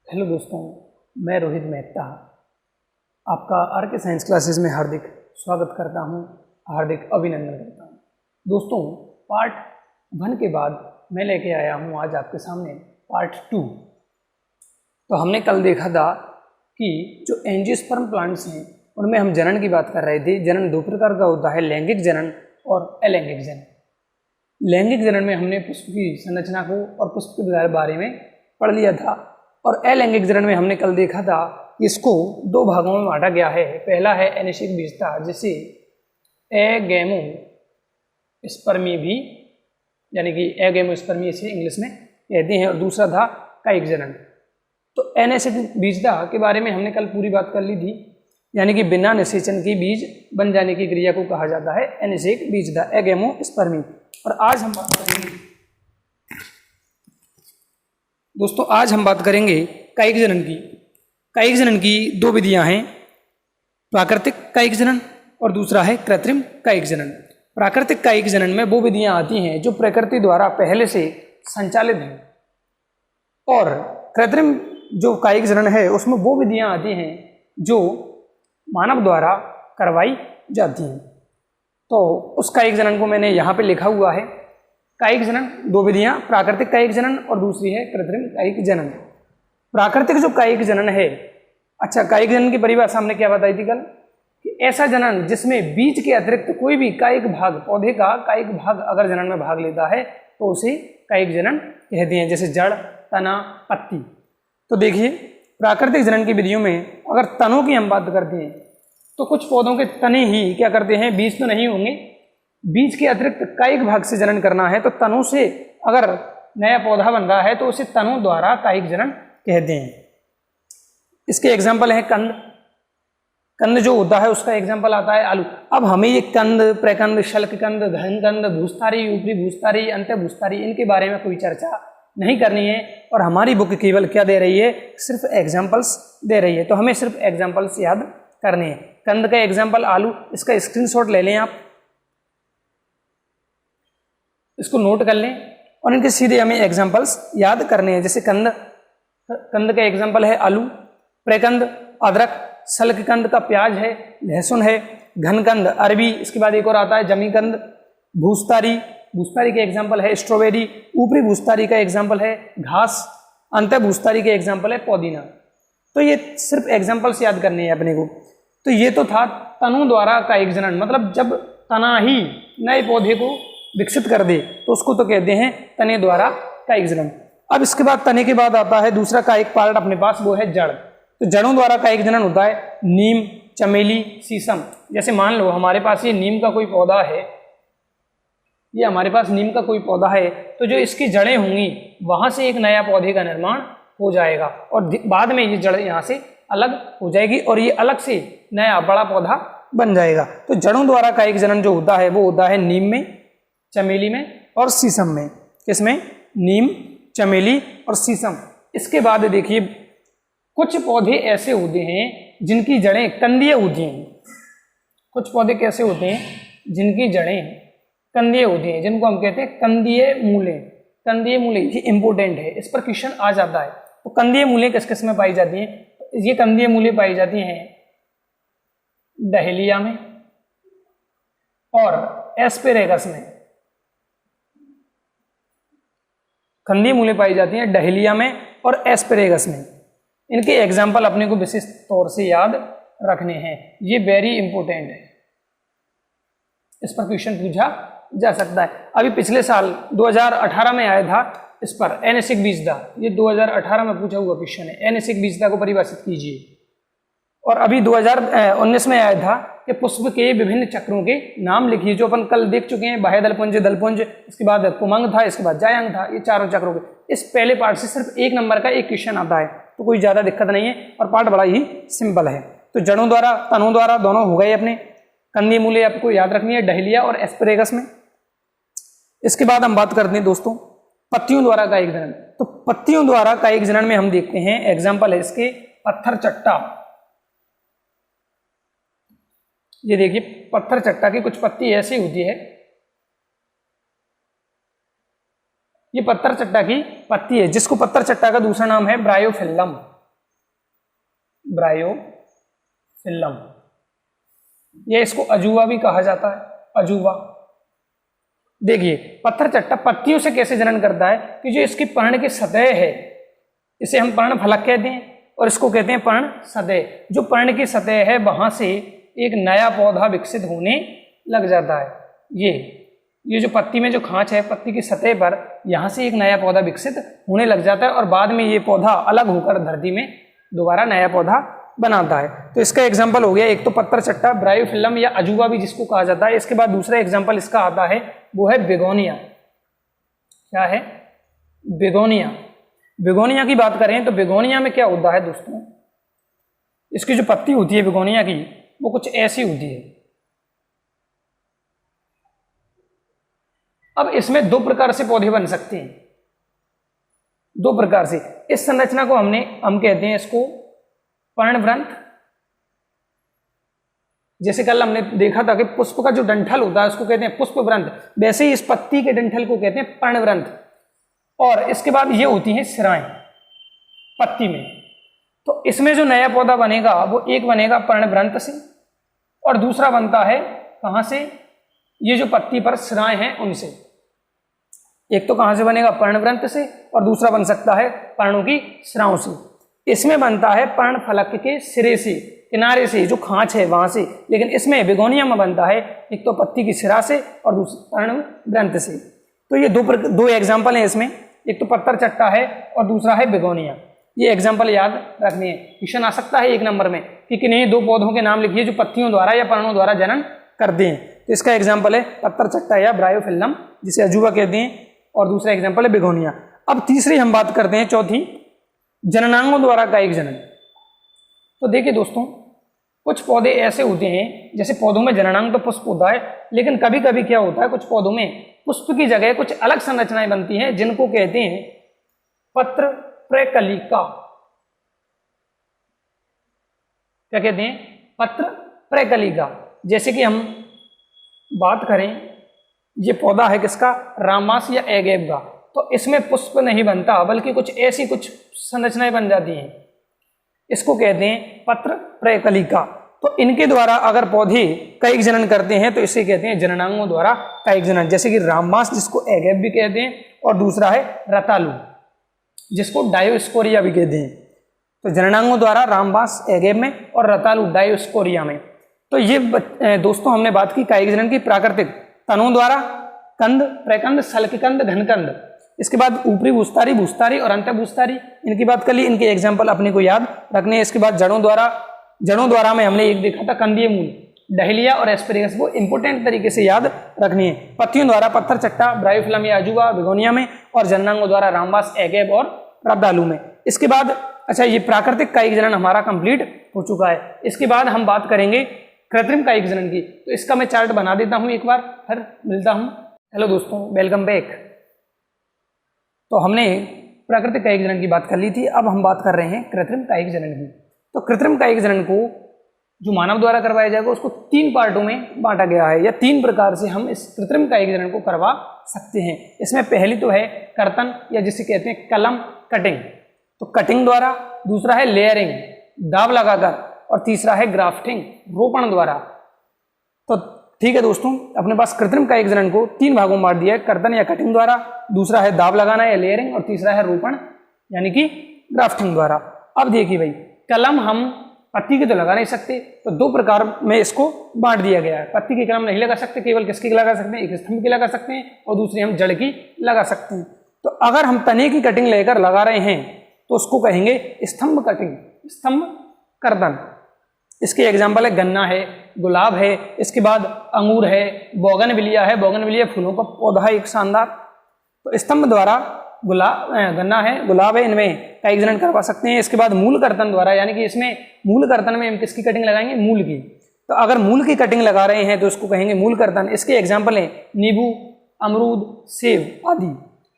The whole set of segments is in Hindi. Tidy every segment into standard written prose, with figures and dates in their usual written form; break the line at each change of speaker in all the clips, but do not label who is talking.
हेलो दोस्तों, मैं रोहित मेहता आपका आर के साइंस क्लासेस में हार्दिक स्वागत करता हूं, हार्दिक अभिनंदन करता हूं। दोस्तों, पार्ट 1 के बाद मैं लेके आया हूं आज आपके सामने पार्ट 2। तो हमने कल देखा था कि जो एंजियोस्पर्म प्लांट्स हैं उनमें हम जनन की बात कर रहे थे। जनन दो प्रकार का होता है, लैंगिक जनन और अलैंगिक जनन। लैंगिक जनन में हमने पुष्प की संरचना को और पुष्प के बारे में पढ़ लिया था, और अलैंगिक जनन में हमने कल देखा था कि इसको दो भागों में बांटा गया है। पहला है अनिषेक बीजता, जिसे एगैमोस्पर्मी भी यानी कि एगैमोस्पर्मी इसे इंग्लिश में कहते हैं, और दूसरा था कायिक जनन। तो अनिषेक बीजता के बारे में हमने कल पूरी बात कर ली थी, यानी कि बिना निषेचन के बीज बन जाने की क्रिया को कहा जाता है अनिषेक बीजता, एगैमोस्पर्मी। और आज हम बात करेंगे दोस्तों, आज हम बात करेंगे कायिक जनन की। कायिक जनन की दो विधियां हैं, प्राकृतिक कायिक जनन और दूसरा है कृत्रिम कायिक जनन। प्राकृतिक कायिक जनन में वो विधियां आती हैं जो प्रकृति द्वारा पहले से संचालित हैं, और कृत्रिम जो कायिक जनन है उसमें वो विधियां आती हैं जो मानव द्वारा करवाई जाती हैं। तो उस कायिक जनन को मैंने यहाँ पे लिखा हुआ है। कायिक जनन दो विधियां, प्राकृतिक कायिक जनन और दूसरी है कृत्रिम कायिक जनन। प्राकृतिक जो कायिक जनन है, अच्छा, कायिक जनन की परिभाषा हमने क्या बताई थी कल, कि ऐसा जनन जिसमें बीज के अतिरिक्त कोई भी कायिक भाग, पौधे का कायिक भाग अगर जनन में भाग लेता है तो उसे कायिक जनन कहते हैं, जैसे जड़, तना, पत्ती। तो देखिए, प्राकृतिक जनन की विधियों में अगर तनों की हम बात करते हैं तो कुछ पौधों के तने ही क्या करते हैं, बीज तो नहीं होंगे, बीज के अतिरिक्त कायिक भाग से जनन करना है तो तनों से अगर नया पौधा बन रहा है तो उसे तनों द्वारा कायिक जनन कहते हैं। इसके एग्जाम्पल है कंद। कंद जो होता है उसका एग्जाम्पल आता है आलू। अब हमें ये कंद, प्रकंद, शल्ककंद, घनकंद, भूस्तारी, ऊपरी भूस्तारी, अंत्य भूस्तारी, इनके बारे में कोई चर्चा नहीं करनी है, और हमारी बुक केवल क्या दे रही है, सिर्फ एग्जाम्पल्स दे रही है। तो हमें सिर्फ एग्जाम्पल्स याद करने हैं। कंद का एग्जाम्पल आलू, इसका स्क्रीनशॉट ले लें आप, इसको नोट कर लें, और इनके सीधे हमें एग्जाम्पल्स याद करने हैं। जैसे कंद का एग्जाम्पल है आलू, प्रकंद अदरक, शल्ककंद का प्याज है, लहसुन है, घनकंद अरबी, इसके बाद एक और आता है जमीकंद, भूस्तारी, भूस्तारी के एग्जाम्पल है स्ट्रॉबेरी, ऊपरी भूस्तारी का एग्जाम्पल है घास, अंत्य भूस्तारी के एग्जाम्पल है पुदीना। तो ये सिर्फ एग्जाम्पल्स याद करने हैं अपने को। तो ये तो था तनों द्वारा कायिक जनन, मतलब जब तना ही नए पौधे को विकसित कर दे तो उसको तो कहते हैं तने द्वारा कायिक जनन। अब इसके बाद तने के बाद आता है दूसरा कायिक पार्ट अपने पास, वो है जड़। तो जड़ों द्वारा कायिक जनन होता है नीम, चमेली, शीशम। जैसे मान लो हमारे पास ये नीम का कोई पौधा है, ये हमारे पास नीम का कोई पौधा है, तो जो इसकी जड़ें होंगी वहां से एक नया पौधे का निर्माण हो जाएगा, और बाद में ये जड़ यहाँ से अलग हो जाएगी और ये अलग से नया बड़ा पौधा बन जाएगा। तो जड़ों द्वारा कायिक जनन जो होता है वो होता है नीम में, चमेली में और शीशम में। किसमें? नीम, चमेली और शीशम। इसके बाद देखिए, कुछ पौधे ऐसे होते हैं जिनकी जड़ें कंदीय होती हैं। कुछ पौधे कैसे होते हैं जिनकी जड़ें कंदीय होती हैं, जिनको हम कहते हैं कंदीय मूले। कंदीय मूले ये इंपोर्टेंट है, इस पर क्वेश्चन आ जाता है। तो कंदीय मूले किस किस में पाई जाती हैं? ये कंदीय मूले पाई जाती हैं डहेलिया में और एस्पेरेगस में। कंदीय मूले पाई जाती हैं डहेलिया में और एस्पेरेगस में। इनके एग्जाम्पल अपने को विशेष तौर से याद रखने हैं, ये वेरी इंपोर्टेंट है, इस पर क्वेश्चन पूछा जा सकता है। अभी पिछले साल 2018 में आया था इस पर अनिषेक बीजता, ये 2018 में पूछा हुआ क्वेश्चन है। अनिषेक बीजता को परिभाषित कीजिए। और अभी 2019 में आया था कि पुष्प के विभिन्न चक्रों के नाम लिखिए, जो अपन कल देख चुके हैं, बाह्य दलपुंज, दलपुंज, इसके बाद पुमंग था, इसके बाद जायंग था, ये चारों चक्रों के। इस पहले पार्ट से सिर्फ 1 नंबर का एक क्वेश्चन आता है, तो कोई ज्यादा दिक्कत नहीं है, और पार्ट बड़ा ही सिंपल है। तो जड़ों द्वारा, तनों द्वारा दोनों हो गए अपने। कंदीय मूले आपको याद रखनी है डहेलिया और एस्पेरेगस में। इसके बाद हम बात करते हैं दोस्तों पत्तियों द्वारा कायिक जनन। तो पत्तियों द्वारा कायिक जनन में हम देखते हैं, एग्जाम्पल है इसके पत्थर चट्टा। ये देखिए, पत्थर चट्टा की कुछ पत्ती ऐसी होती है, ये पत्थर चट्टा की पत्ती है, जिसको पत्थर चट्टा का दूसरा नाम है ब्रायोफिल्लम। ब्रायोफिल्लम। ये इसको अजूबा भी कहा जाता है, अजूबा। देखिए पत्थर चट्टा पत्तियों से कैसे जनन करता है कि जो इसकी पर्ण की सतह है, इसे हम पर्ण फलक कहते हैं और इसको कहते हैं पर्ण सतह। जो पर्ण की सतह है वहां से एक नया पौधा विकसित होने लग जाता है। ये जो पत्ती में जो खांच है, पत्ती की सतह पर यहाँ से एक नया पौधा विकसित होने लग जाता है और बाद में ये पौधा अलग होकर धरती में दोबारा नया पौधा बनाता है। तो इसका एग्जाम्पल हो गया, एक तो पत्थर चट्टा, ब्रायोफिल्लम या अजूबा भी जिसको कहा जाता है। इसके बाद दूसरा एग्जाम्पल इसका आता है, वो है बेगोनिया। क्या है? बेगोनिया। बेगोनिया की बात करें तो बेगोनिया में क्या होता है दोस्तों, इसकी जो पत्ती होती है बेगोनिया की वो कुछ ऐसी होती है। अब इसमें दो प्रकार से पौधे बन सकते हैं, दो प्रकार से। इस संरचना को हम कहते हैं इसको पर्णवृंत। जैसे कल हमने देखा था कि पुष्प का जो डंठल होता है उसको कहते हैं पुष्पवृंत, वैसे ही इस पत्ती के डंठल को कहते हैं पर्णवृंत। और इसके बाद ये होती हैं सिराएं पत्ती में। तो इसमें जो नया पौधा बनेगा वो एक बनेगा पर्णवृंत से और दूसरा बनता है कहां से, ये जो पत्ती पर सिराएं हैं उनसे। एक तो कहां से बनेगा, पर्णवृंत से, और दूसरा बन सकता है पर्णों की सिराओं से। इसमें बनता है पर्ण फलक के सिरे से, किनारे से, जो खांच है वहां से। लेकिन इसमें बेगोनिया में बनता है एक तो पत्ती की सिरा से और दूसरा पर्णवृंत से। तो ये दो एग्जाम्पल हैं इसमें, एक तो पत्थर चट्टा है और दूसरा है बेगोनिया। ये एग्जाम्पल याद रखनी है, क्वेश्चन आ सकता है 1 नंबर में कि किन्हीं दो पौधों के नाम लिखिए जो पत्तियों द्वारा या पर्णों द्वारा जनन करते हैं। तो इसका एग्जाम्पल है पत्थर चट्टा या ब्रायोफिल्लम, जिसे अजूबा कहते हैं, और दूसरा एग्जाम्पल है बेगोनिया। अब तीसरी हम बात करते हैं, चौथी, जननांगों द्वारा कायिक जनन। तो देखिए दोस्तों, कुछ पौधे ऐसे होते हैं, जैसे पौधों में जननांग तो पुष्प होता है, लेकिन कभी कभी क्या होता है, कुछ पौधों में पुष्प की जगह कुछ अलग संरचनाएं बनती हैं जिनको कहते हैं पत्र प्रकलिका। क्या कहते हैं? पत्र प्रकलिका। जैसे कि हम बात करें, ये पौधा है किसका, रामास या एगेब का। तो इसमें पुष्प नहीं बनता बल्कि कुछ ऐसी कुछ संरचनाएं बन जाती हैं, इसको कहते हैं पत्र प्रकलिका। तो इनके द्वारा अगर पौधे कायिक जनन करते हैं तो इसे कहते हैं जननांगों द्वारा कायिक जनन। जैसे कि रामास जिसको एगेब भी कहते हैं और दूसरा है रतालू जिसको डायोस्कोरिया भी कहते हैं। तो जननांगों द्वारा रामबास एगेब में और रतालू डायोस्कोरिया में। तो ये दोस्तों हमने बात की कायिक जनन की प्राकृतिक तनों द्वारा, कंद, प्रकंद, सल्ककंद, घनकंद। इसके बाद ऊपरी भूस्तारी, भूस्तारी और अंत भूस्तारी, इनकी बात कर ली, इनके एग्जाम्पल अपने को याद रखने हैं। इसके बाद जड़ों द्वारा में हमने एक देखा था कंदीय मूल, डहलिया और एस्पेरेगस, वो इंपोर्टेंट तरीके से याद रखनी है। पत्तियों द्वारा पत्थर चट्टा, ब्रायोफिल्लम या अजूबा, बेगोनिया में, और जननांगों द्वारा रामबास, एगेब और रतालू में। इसके बाद अच्छा, ये प्राकृतिक कायिक जनन हमारा कंप्लीट हो चुका है। इसके बाद हम बात करेंगे कृत्रिम कायिक जनन की। तो इसका मैं चार्ट बना देता हूं एक बार, फिर मिलता हूं। हेलो दोस्तों, वेलकम बैक। तो हमने प्राकृतिक कायिक जनन की बात कर ली थी, अब हम बात कर रहे हैं कृत्रिम कायिक जनन की। तो कृत्रिम कायिक जनन को जो मानव द्वारा करवाया जाएगा उसको 3 पार्टों में बांटा गया है, या 3 प्रकार से हम इस कृत्रिम कायिक जनन को करवा सकते हैं। इसमें पहली तो है कर्तन, या जिसे कहते हैं कलम, कटिंग। तो कटिंग द्वारा, दूसरा है लेयरिंग, दाब लगाकर, और तीसरा है ग्राफ्टिंग, रोपण द्वारा। तो ठीक है दोस्तों, अपने पास कृत्रिम कायिक जनन को 3 भागों में बांट दिया है, कर्तन या कटिंग द्वारा, दूसरा है दाब लगाना या लेयरिंग, और तीसरा है रोपण यानी कि ग्राफ्टिंग द्वारा। अब देखिए भाई, कलम हम पत्ती की तो लगा नहीं सकते, तो 2 प्रकार में इसको बांट दिया गया है। पत्ती की कलम नहीं लगा सकते, केवल किसकी लगा सकते हैं, एक स्तंभ की लगा सकते हैं और दूसरी हम जड़ की लगा सकते हैं। तो अगर हम तने की कटिंग लेकर लगा रहे हैं तो उसको कहेंगे स्तंभ कटिंग, स्तंभ कर्तन। इसके एग्जाम्पल है गन्ना है, गुलाब है, इसके बाद अंगूर है, बोगनविलिया है, बोगनविलिया फूलों का पौधा है एक शानदार। तो स्तंभ द्वारा गन्ना है, गुलाब है, इनमें कायिक जनन करवा सकते हैं। इसके बाद मूल कर्तन द्वारा, यानी कि इसमें मूल कर्तन में हम किसकी कटिंग लगाएंगे, मूल की। तो अगर मूल की कटिंग लगा रहे हैं तो उसको कहेंगे मूल कर्तन। इसके एग्जाम्पल हैं नींबू, अमरूद, सेब आदि।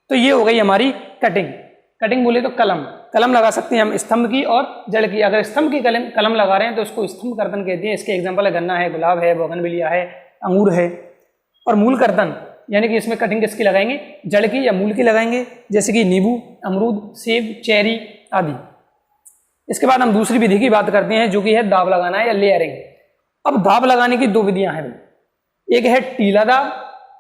तो ये हो गई हमारी कटिंग। कटिंग बोले तो कलम लगा सकते हैं हम स्तंभ की और जड़ की। अगर स्तंभ की कलम लगा रहे हैं तो उसको स्तंभ कर्तन कहते हैं। इसके एग्जाम्पल है गन्ना है, गुलाब है, बोगनविलिया है, अंगूर है। और मूल कर्तन यानी कि इसमें कटिंग किसकी लगाएंगे, जड़ की या मूल की लगाएंगे, जैसे कि नींबू, अमरूद, सेब, चेरी आदि। इसके बाद हम दूसरी विधि की बात करते हैं जो कि है दाब लगाना या लेयरिंग। अब दाब लगाने की दो विधियां हैं, एक है टीला दाब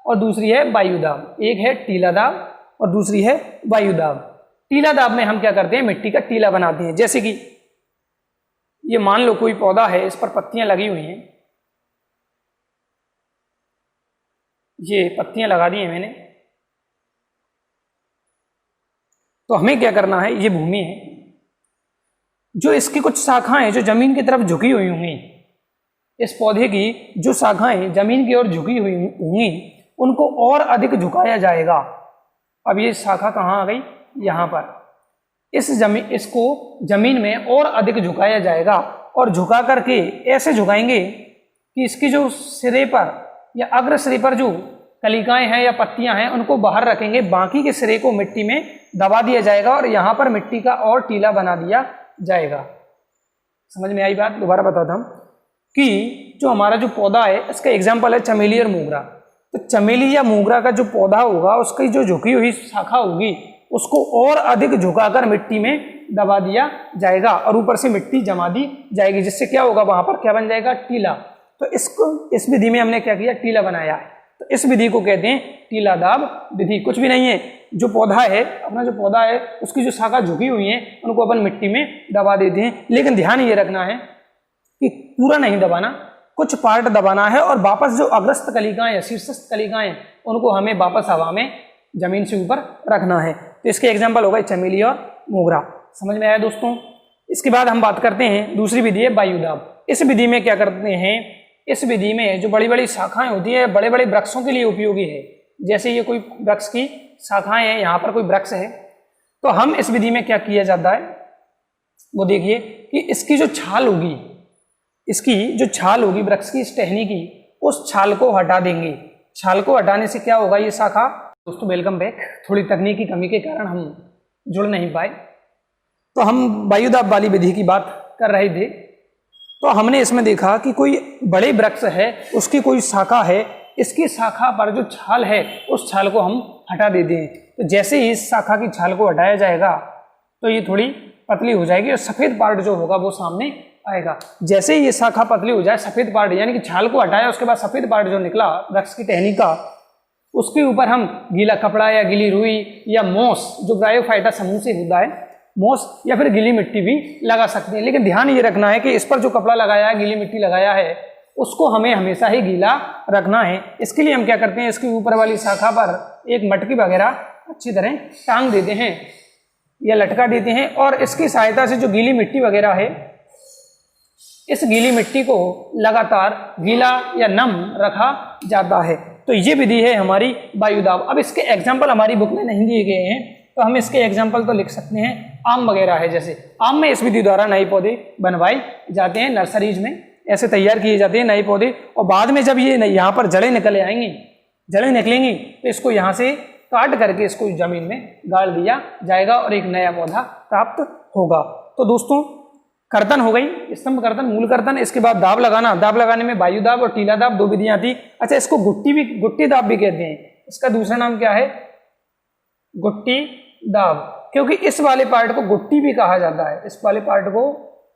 और दूसरी है वायु दाब। एक है टीला दाब और दूसरी है वायु दाब। टीला दाब में हम क्या करते हैं, मिट्टी का टीला बनाते हैं। जैसे कि ये मान लो कोई पौधा है, इस पर पत्तियां लगी हुई हैं, ये पत्तियां लगा दी हैं मैंने। तो हमें क्या करना है, ये भूमि है, जो इसकी कुछ शाखाएं जो जमीन की तरफ झुकी हुई होंगी, इस पौधे की जो शाखाएं जमीन की ओर झुकी हुई होंगी उनको और अधिक झुकाया जाएगा। अब ये शाखा कहाँ आ गई, यहाँ पर। इसको जमीन में और अधिक झुकाया जाएगा और झुका करके ऐसे झुकाएंगे कि इसकी जो सिरे पर या अग्र सिरे पर जो कलिकाएं हैं या पत्तियां हैं उनको बाहर रखेंगे, बाकी के सिरे को मिट्टी में दबा दिया जाएगा और यहाँ पर मिट्टी का और टीला बना दिया जाएगा। समझ में आई बात? दोबारा बताता हूं कि जो हमारा जो पौधा है इसका एग्जाम्पल है चमेली और मोगरा। तो चमेली या मोगरा का जो पौधा होगा उसकी जो झुकी हुई शाखा होगी उसको और अधिक झुकाकर मिट्टी में दबा दिया जाएगा और ऊपर से मिट्टी जमा दी जाएगी, जिससे क्या होगा, वहां पर क्या बन जाएगा, टीला। तो इस विधि में हमने क्या किया, टीला बनाया है। तो इस विधि को कहते हैं टीला दाब विधि। कुछ भी नहीं है, जो पौधा है, अपना जो पौधा है उसकी जो शाखा झुकी हुई है उनको अपन मिट्टी में दबा देते हैं। लेकिन ध्यान ये रखना है कि पूरा नहीं दबाना, कुछ पार्ट दबाना है और वापस जो अग्रस्त कलिकाएं या शीर्षस्थ कलिकाएं उनको हमें वापस हवा में जमीन से ऊपर रखना है। तो इसके एग्जाम्पल होगा चमेली और मोगरा। समझ में आया दोस्तों? इसके बाद हम बात करते हैं दूसरी विधि है वायु दाब। इस विधि में क्या करते हैं, इस विधि में जो बड़ी बड़ी शाखाएं होती है बड़े बड़े वृक्षों के लिए उपयोगी है। जैसे ये कोई वृक्ष की शाखाएं हैं, यहाँ पर कोई वृक्ष है, तो हम इस विधि में क्या किया जाता है वो देखिए कि इसकी जो छाल होगी, इसकी जो छाल होगी वृक्ष की, इस टहनी की, उस छाल को हटा देंगे। छाल को हटाने से क्या होगा, ये शाखा, दोस्तों वेलकम बैक, थोड़ी तकनीकी कमी के कारण हम जुड़ नहीं पाए। तो हम वायु दाब वाली विधि की बात कर रहे थे। तो हमने इसमें देखा कि कोई बड़े वृक्ष है, उसकी कोई शाखा है, इसकी शाखा पर जो छाल है उस छाल को हम हटा देते हैं। तो जैसे ही इस शाखा की छाल को हटाया जाएगा तो ये थोड़ी पतली हो जाएगी और सफेद पार्ट जो होगा वो सामने आएगा। जैसे ही ये शाखा पतली हो जाए, सफेद पार्ट यानी कि छाल को हटाया उसके बाद सफेद पार्ट जो निकला वृक्ष की टहनी का, उसके ऊपर हम गीला कपड़ा या गीली रुई या मोस जो ब्रायोफाइटा समूह से होता है, मोस या फिर गीली मिट्टी भी लगा सकते हैं। लेकिन ध्यान ये रखना है कि इस पर जो कपड़ा लगाया है, गीली मिट्टी लगाया है, उसको हमें हमेशा ही गीला रखना है। इसके लिए हम क्या करते हैं, इसकी ऊपर वाली शाखा पर एक मटकी वगैरह अच्छी तरह टांग देते हैं या लटका देते हैं और इसकी सहायता से जो गीली मिट्टी वगैरह है, इस गीली मिट्टी को लगातार गीला या नम रखा जाता है। तो ये विधि है हमारी वायु दाब। अब इसके एग्जाम्पल हमारी बुक में नहीं दिए गए हैं, तो हम इसके एग्जाम्पल तो लिख सकते हैं। आम वगैरह है, जैसे आम में इस विधि द्वारा नए पौधे बनवाए जाते हैं, नर्सरीज में ऐसे तैयार किए जाते हैं नए पौधे, और बाद में जब ये यहाँ पर जड़ें निकले आएंगी, जड़ें निकलेंगी, तो इसको यहाँ से काट करके इसको जमीन में गाड़ दिया जाएगा और एक नया पौधा प्राप्त होगा। तो दोस्तों कर्तन हो गई, स्तंभ कर्तन, मूल कर्तन। इसके बाद दाब लगाना, दाब लगाने में वायु दाब और टीला दाब दो विधियां थी। अच्छा, इसको गुट्टी दाब भी कहते हैं। इसका दूसरा नाम क्या है, गुट्टी दाब, क्योंकि इस वाले पार्ट को गुट्टी भी कहा जाता है, इस वाले पार्ट को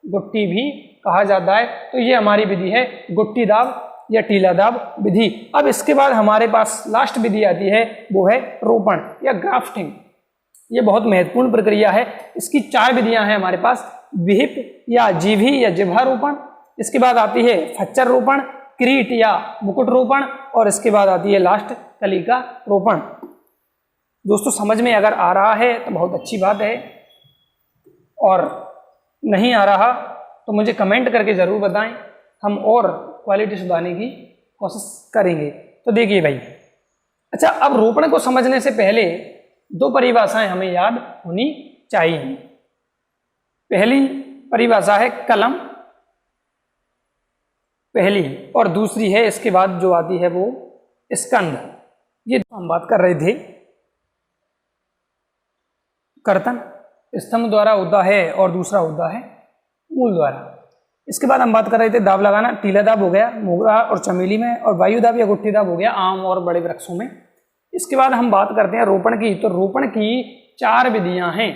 गुट्टी भी कहा जाता है। तो ये हमारी विधि है गुट्टी दाब या टीला दाब विधि। अब इसके बाद हमारे पास लास्ट विधि आती है, वो है रोपण या ग्राफ्टिंग। ये बहुत महत्वपूर्ण प्रक्रिया है। इसकी 4 विधियां हैं हमारे पास, विहिप या जीभी या जिभा रोपण, इसके बाद आती है फच्चर रोपण, क्रीट या मुकुट रोपण, और इसके बाद आती है लास्ट कलिका रोपण। दोस्तों समझ में अगर आ रहा है तो बहुत अच्छी बात है, और नहीं आ रहा तो मुझे कमेंट करके ज़रूर बताएं, हम और क्वालिटी सुधारने की कोशिश करेंगे। तो देखिए भाई, अच्छा अब रोपण को समझने से पहले 2 परिभाषाएं हमें याद होनी चाहिए। पहली परिभाषा है कलम, पहली, और दूसरी है इसके बाद जो आती है वो स्कंद। ये तो हम बात कर रहे थे, कर्तन स्तंभ द्वारा होता है और दूसरा होता है मूल द्वारा। इसके बाद हम बात कर रहे थे दाब लगाना, टीला दाब हो गया मोगरा और चमेली में, और वायु दाब या गुट्ठी दाब हो गया आम और बड़े वृक्षों में। इसके बाद हम बात करते हैं रोपण की। तो रोपण की 4 विधियां हैं।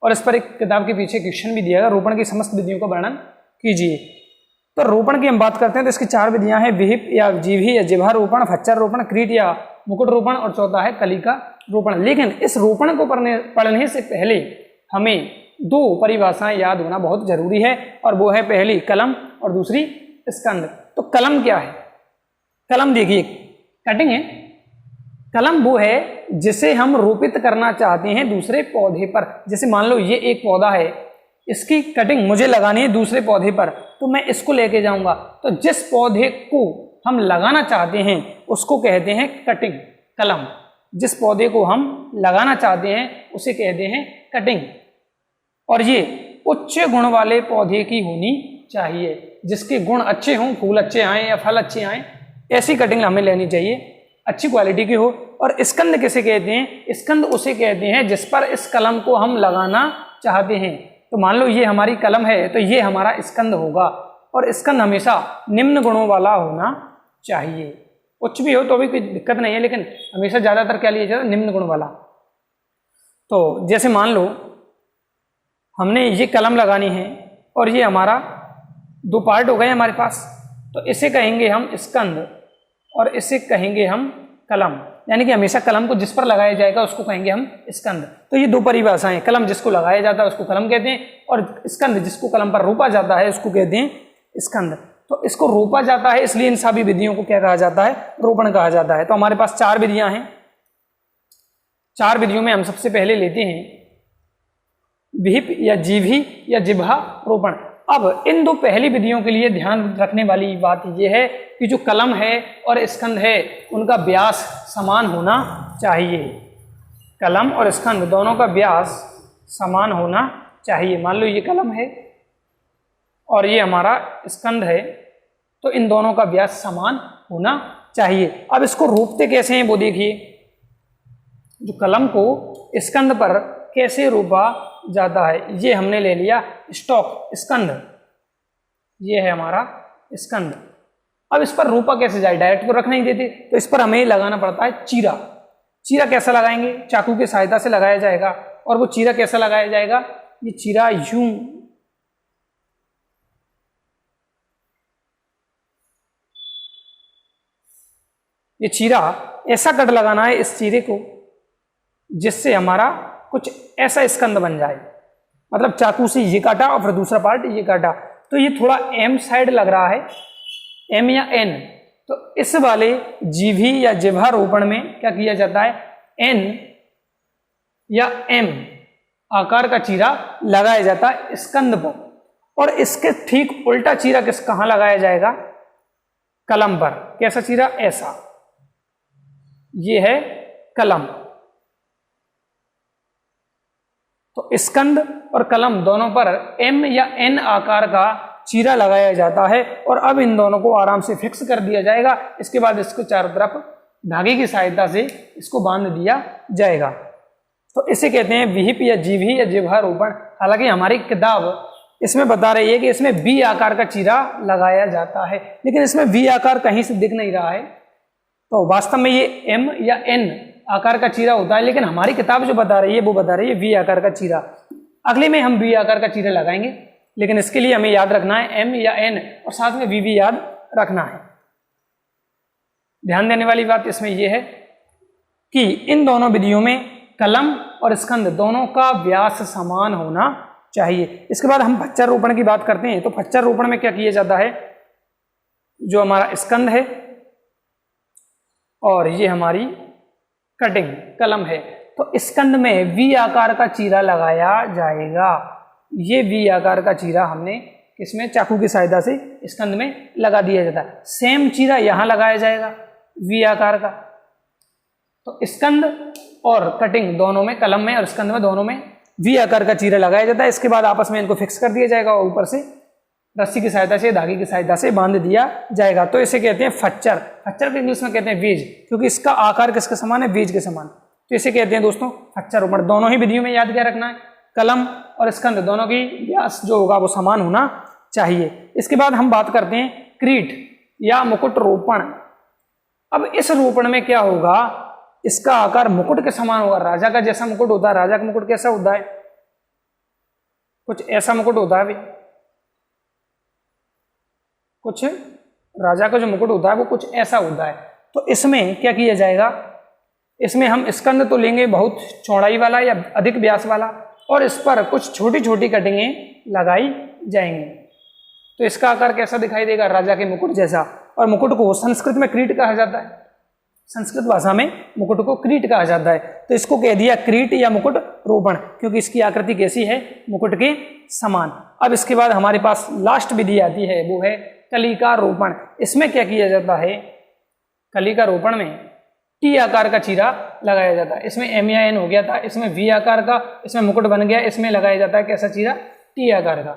और इस पर एक किताब के पीछे क्वेश्चन भी दिया है, रोपण की समस्त विधियों का वर्णन कीजिए। तो रोपण की हम बात करते हैं तो इसकी 4 विधियां हैं, विहिप या जीभी या जिभा रोपण, फच्चर रोपण, क्रीट या मुकुट रोपण, और चौथा है कलिका रोपण। लेकिन इस रोपण को पढ़ने से पहले हमें 2 परिभाषाएं याद होना बहुत जरूरी है, और वो है पहली कलम और दूसरी स्कंद। तो कलम क्या है? कलम देखिए, कटिंग है। कलम वो है जिसे हम रोपित करना चाहते हैं दूसरे पौधे पर। जैसे मान लो ये एक पौधा है, इसकी कटिंग मुझे लगानी है दूसरे पौधे पर, तो मैं इसको लेके जाऊंगा। तो जिस पौधे को हम लगाना चाहते हैं उसको कहते हैं कटिंग, कलम। जिस पौधे को हम लगाना चाहते हैं उसे कहते हैं कटिंग। और ये उच्च गुण वाले पौधे की होनी चाहिए, जिसके गुण अच्छे हों, फूल अच्छे आए या फल अच्छे आए, ऐसी कटिंग हमें लेनी चाहिए, अच्छी क्वालिटी की हो। और स्कंद किसे कहते हैं? स्कंद उसे कहते हैं जिस पर इस कलम को हम लगाना चाहते हैं। तो मान लो ये हमारी कलम है, तो ये हमारा स्कंद होगा, और स्कंद हमेशा निम्न गुणों वाला होना चाहिए। उच्च भी हो तो भी कोई दिक्कत नहीं है, लेकिन हमेशा ज्यादातर क्या लिया जाता है? निम्न गुण वाला। तो जैसे मान लो हमने ये कलम लगानी है, और ये हमारा 2 पार्ट हो गए हमारे पास, तो इसे कहेंगे हम स्कंद और इसे कहेंगे हम कलम। यानी कि हमेशा कलम को जिस पर लगाया जाएगा उसको कहेंगे हम स्कंद। तो ये 2 परिभाषाएं, कलम जिसको लगाया जाता है उसको कलम कहते हैं, और स्कंद जिसको कलम पर रोपा जाता है उसको कहते हैं स्कंद। तो इसको रोपा जाता है इसलिए इन सभी विधियों को क्या कहा जाता है? रोपण कहा जाता है। तो हमारे पास 4 विधियां हैं। 4 विधियों में हम सबसे पहले लेते हैं विहिप या जीभी या जिभा रोपण। अब इन 2 पहली विधियों के लिए ध्यान रखने वाली बात यह है कि जो कलम है और स्कंद है उनका व्यास समान होना चाहिए। कलम और स्कंद दोनों का व्यास समान होना चाहिए। मान लो ये कलम है और ये हमारा स्कंद है, तो इन दोनों का व्यास समान होना चाहिए। अब इसको रोपते कैसे हैं वो देखिए। जो कलम को स्कंद पर कैसे रोपा जाता है, ये हमने ले लिया स्टॉक, स्कंद, ये है हमारा स्कंद। अब इस पर रोपा कैसे जाए? डायरेक्ट तो रख नहीं देते, तो इस पर हमें लगाना पड़ता है चीरा। चीरा कैसा लगाएंगे? चाकू की सहायता से लगाया जाएगा। और वो चीरा कैसा लगाया जाएगा? ये चीरा यूं, ये चीरा ऐसा कट लगाना है इस चीरे को जिससे हमारा कुछ ऐसा स्कंद बन जाए। मतलब चाकू से ये काटा और फिर दूसरा पार्ट ये काटा, तो ये थोड़ा एम साइड लग रहा है, एम या एन। तो इस वाले जीभी या जिभा रोपण में क्या किया जाता है? एन या एम आकार का चीरा लगाया जाता है स्कंद पर, और इसके ठीक उल्टा चीरा कहाँ लगाया जाएगा? कलम पर। कैसा चीरा? ऐसा, ये है कलम। तो स्कंद और कलम दोनों पर एम या एन आकार का चीरा लगाया जाता है, और अब इन दोनों को आराम से फिक्स कर दिया जाएगा। इसके बाद इसको चारों तरफ धागे की सहायता से इसको बांध दिया जाएगा। तो इसे कहते हैं विहिप या जीभी या जिभा रोपण। हालांकि हमारी किताब इसमें बता रही है कि इसमें वी आकार का चीरा लगाया जाता है, लेकिन इसमें वी आकार कहीं से दिख नहीं रहा है। तो वास्तव में ये एम या एन आकार का चीरा होता है, लेकिन हमारी किताब जो बता रही है वो बता रही है वी आकार का चीरा। अगले में हम वी आकार का चीरा लगाएंगे, लेकिन इसके लिए हमें याद रखना है एम या एन, और साथ में वी भी याद रखना है। ध्यान देने वाली बात इसमें यह है कि इन दोनों विधियों में कलम और स्कंद दोनों का व्यास समान होना चाहिए। इसके बाद हम फच्चर रोपण की बात करते हैं। तो फच्चर रोपण में क्या किया जाता है? जो हमारा स्कंद है और ये हमारी कटिंग कलम है, तो स्कंद में वी आकार का चीरा लगाया जाएगा। ये वी आकार का चीरा हमने किसमें? चाकू की सहायता से स्कंद में लगा दिया जाता है। सेम चीरा यहां लगाया जाएगा वी आकार का। तो स्कंद और कटिंग दोनों में, कलम में और स्कंद में दोनों में वी आकार का चीरा लगाया जाता है। इसके बाद आपस में इनको फिक्स कर दिया जाएगा और ऊपर से रस्सी की सहायता से, धागे की सहायता से बांध दिया जाएगा। तो इसे कहते हैं फच्चर। फच्चर को इंग्लिश में कहते हैं वीज, क्योंकि इसका आकार किसके समान है? वीज के समान। तो इसे कहते हैं दोस्तों फच्चर रोपण। दोनों ही विधियों में याद क्या रखना है? कलम और स्कंद दोनों की व्यास जो होगा वो समान होना चाहिए। इसके बाद हम बात करते हैं क्रीट या मुकुट रोपण। अब इस रोपण में क्या होगा? इसका आकार मुकुट के समान होगा। राजा का जैसा मुकुट होता है, राजा का मुकुट कैसा होता है? कुछ ऐसा मुकुट होता है भाई, कुछ राजा का जो मुकुट होता है वो कुछ ऐसा होता है। तो इसमें क्या किया जाएगा, इसमें हम स्कंद तो लेंगे बहुत चौड़ाई वाला या अधिक व्यास वाला, और इस पर कुछ छोटी छोटी कटिंगें लगाई जाएंगी। तो इसका आकार कैसा दिखाई देगा, राजा के मुकुट जैसा। और मुकुट को संस्कृत में क्रीट कहा जाता है, संस्कृत भाषा में मुकुट को क्रीट कहा जाता है। तो इसको कह दिया क्रीट या मुकुट रोपण, क्योंकि इसकी आकृति कैसी है, मुकुट के समान। अब इसके बाद हमारे पास लास्ट विधि आती है, वो है कलिका रोपण। इसमें क्या किया जाता है, कलिका रोपण में टी आकार का चीरा लगाया जाता है। इसमें एम या एन हो गया था, इसमें वी आकार का, इसमें मुकुट बन गया, इसमें लगाया जाता है कैसा चीरा, टी आकार का।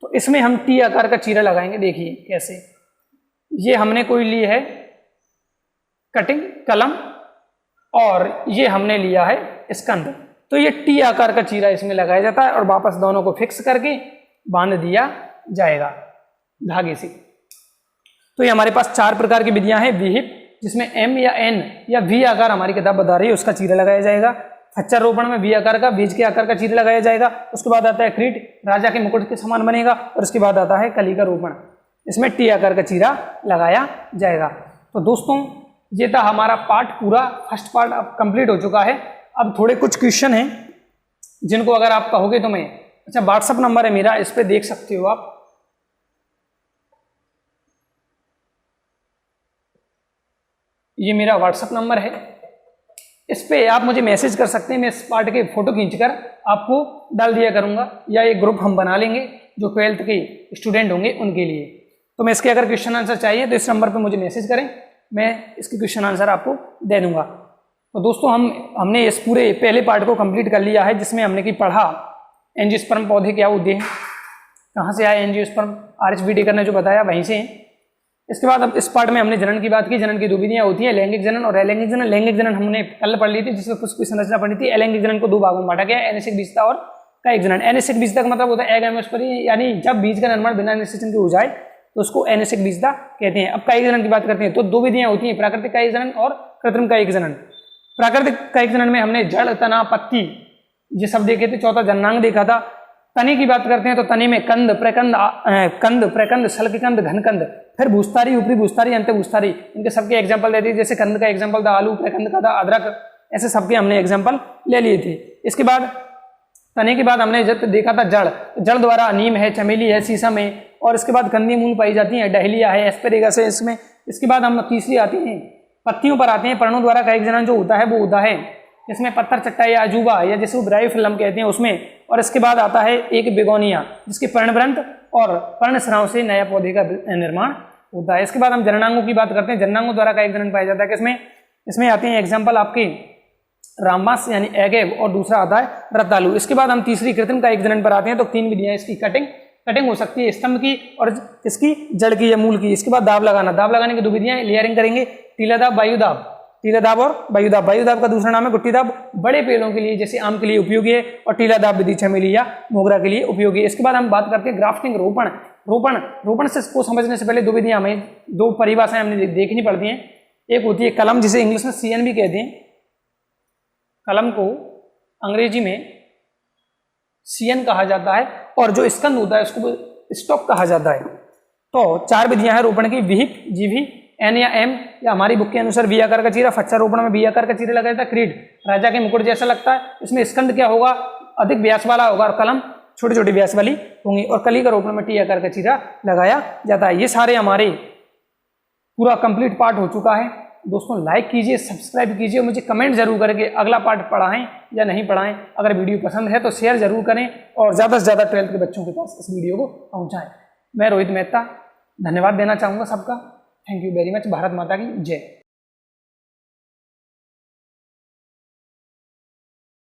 तो इसमें हम टी आकार का चीरा लगाएंगे। देखिए कैसे, ये हमने कोई ली है कटिंग कलम, और ये हमने लिया है स्कंद। तो ये टी आकार का चीरा इसमें लगाया जाता है और वापस दोनों को फिक्स करके बांध दिया जाएगा धागे से। तो ये हमारे पास 4 प्रकार की विधियां हैं। विहिप, जिसमें एम या एन या वी आकार हमारी किताब बता रही है, उसका चीरा लगाया जाएगा। खच्चर रोपण में वी आकार का, बीज के आकार का चीरा लगाया जाएगा। उसके बाद आता है क्रीट, राजा के मुकुट के समान बनेगा। और उसके बाद आता है कलिका रोपण, इसमें टी आकार का चीरा लगाया जाएगा। तो दोस्तों ये था हमारा पार्ट पूरा, फर्स्ट पार्ट अब कंप्लीट हो चुका है। अब थोड़े कुछ क्वेश्चन हैं जिनको अगर आप कहोगे तो मैं, अच्छा व्हाट्सअप नंबर है मेरा, इस पर देख सकते हो आप। ये मेरा व्हाट्सअप नंबर है, इस पे आप मुझे मैसेज कर सकते हैं। मैं इस पार्ट के फोटो खींचकर आपको डाल दिया करूंगा, या एक ग्रुप हम बना लेंगे जो 12th के स्टूडेंट होंगे उनके लिए। तो मैं इसके अगर क्वेश्चन आंसर चाहिए तो इस नंबर पे मुझे मैसेज करें, मैं इसके क्वेश्चन आंसर आपको दे दूंगा। तो दोस्तों हमने इस पूरे पहले पार्ट को कंप्लीट कर लिया है, जिसमें हमने की पढ़ा एंजियोस्पर्म पौधे क्या होते हैं, कहाँ से आए एंजियोस्पर्म, आर.एच. व्हिटेकर ने जो बताया वहीं से हैं। इसके बाद अब इस पार्ट में हमने जनन की बात की। जनन की 2 विधियां होती हैं, लैंगिक जनन और अलैंगिक जनन। लैंगिक जनन हमने कल पढ़ ली थी, जिसमें कुछ संरचना पढ़ी थी। अलैंगिक जनन को 2 भागों में बांटा गया, एनिषेक बीजता और कायिक जनन। एनिषेक बीजता का मतलब होता है एगैमोस्पर्मी, यानी जब बीज का निर्माण बिना निषेचन के हो जाए तो उसको एनिषेक बीजता कहते हैं। अब कायिक जनन की बात करते हैं तो 2 विधियां होती हैं, प्राकृतिक कायिक जनन और कृत्रिम कायिक जनन। प्राकृतिक कायिक जनन में हमने जड़, तना, पत्ती ये सब देखे थे, चौथा जन्नांग देखा था। तने की बात करते हैं तो तने में कंद, प्रकंद, शल्ककंद, घनकंद, फिर भूस्तारी, ऊपरी भूस्तारी, अंत भूस्तारी, इनके सबके एग्जांपल दे दिए। जैसे कंद का एग्जांपल था आलू, प्रकंद का था अदरक, ऐसे सबके हमने एग्जांपल ले लिए थे। इसके बाद तने के बाद हमने जब देखा था जड़, जड़ द्वारा नीम है, चमेली है, शीशम है, और इसके बाद कंदी मूल पाई जाती है, डहलिया है, एस्पेरेगस है इसमें। इसके बाद हम तीसरी आती हैं, पत्तियों पर आते हैं। पर्णों द्वारा कायिक जनन जो होता है वो होता है इसमें पत्थर चट्टा या अजूबा या जिसे ब्रायोफिल्म कहते हैं उसमें। और इसके बाद आता है एक बेगोनिया, जिसके पर्णवृंत और पर्णस्राव से नया पौधे का निर्माण होता है। इसके बाद हम जननांगों की बात करते हैं। जननांगों द्वारा कायिक जनन पाया जाता है किसमें, इसमें आते हैं एग्जाम्पल आपके रामबास यानी एगेव, और दूसरा आता है रतालू। इसके बाद हम तीसरी कृत्रिम कायिक जनन पर आते हैं। तो 3 विधियां इसकी, कटिंग हो सकती है स्तंभ की और इसकी जड़ की या मूल की। इसके बाद दाब लगाना, दाब लगाने की 2 विधियां, लेयरिंग करेंगे, टीला दाब, वायु दाब, टीला दाब और वायु दाब। वायु दाब का दूसरा नाम है गुट्टी दाब, बड़े पेड़ों के लिए जैसे आम के लिए उपयोगी है, और टीला दाब विधि चमेली या मोगरा के लिए उपयोगी है। इसके बाद हम बात करते हैं ग्राफ्टिंग, रोपण से को समझने से पहले 2 विधियां, हमें 2 परिभाषाएं हमने देखनी पड़ती हैं। एक होती है कलम, जिसे इंग्लिश में CN भी कहते हैं, कलम को अंग्रेजी में CN कहा जाता है, और जो स्कंद होता है उसको स्टॉक कहा जाता है। तो 4 विधियां हैं रोपण की, विहिप, जीभी, एन या एम, या हमारी बुक के अनुसार वी आकार का चीरा। फच्चा रोपण में वी आकार का चीरा लगाया जाता है। क्रीट राजा के मुकुट जैसा लगता है, इसमें स्कंद क्या होगा, अधिक व्यास वाला होगा, और कलम छोटी छोटी व्यास वाली होंगी, और कलिका रोपण में टी आकार का चीरा लगाया जाता है। ये सारे हमारे पूरा कंप्लीट पार्ट हो चुका है। दोस्तों लाइक कीजिए, सब्सक्राइब कीजिए, और मुझे कमेंट जरूर करके अगला पार्ट पढ़ाएं या नहीं पढ़ाएं। अगर वीडियो पसंद है तो शेयर जरूर करें, और ज़्यादा से ज़्यादा 12th के बच्चों के पास इस वीडियो को पहुँचाएं। मैं रोहित मेहता धन्यवाद देना चाहूँगा सबका। Thank you very much. Bharat माता की जय।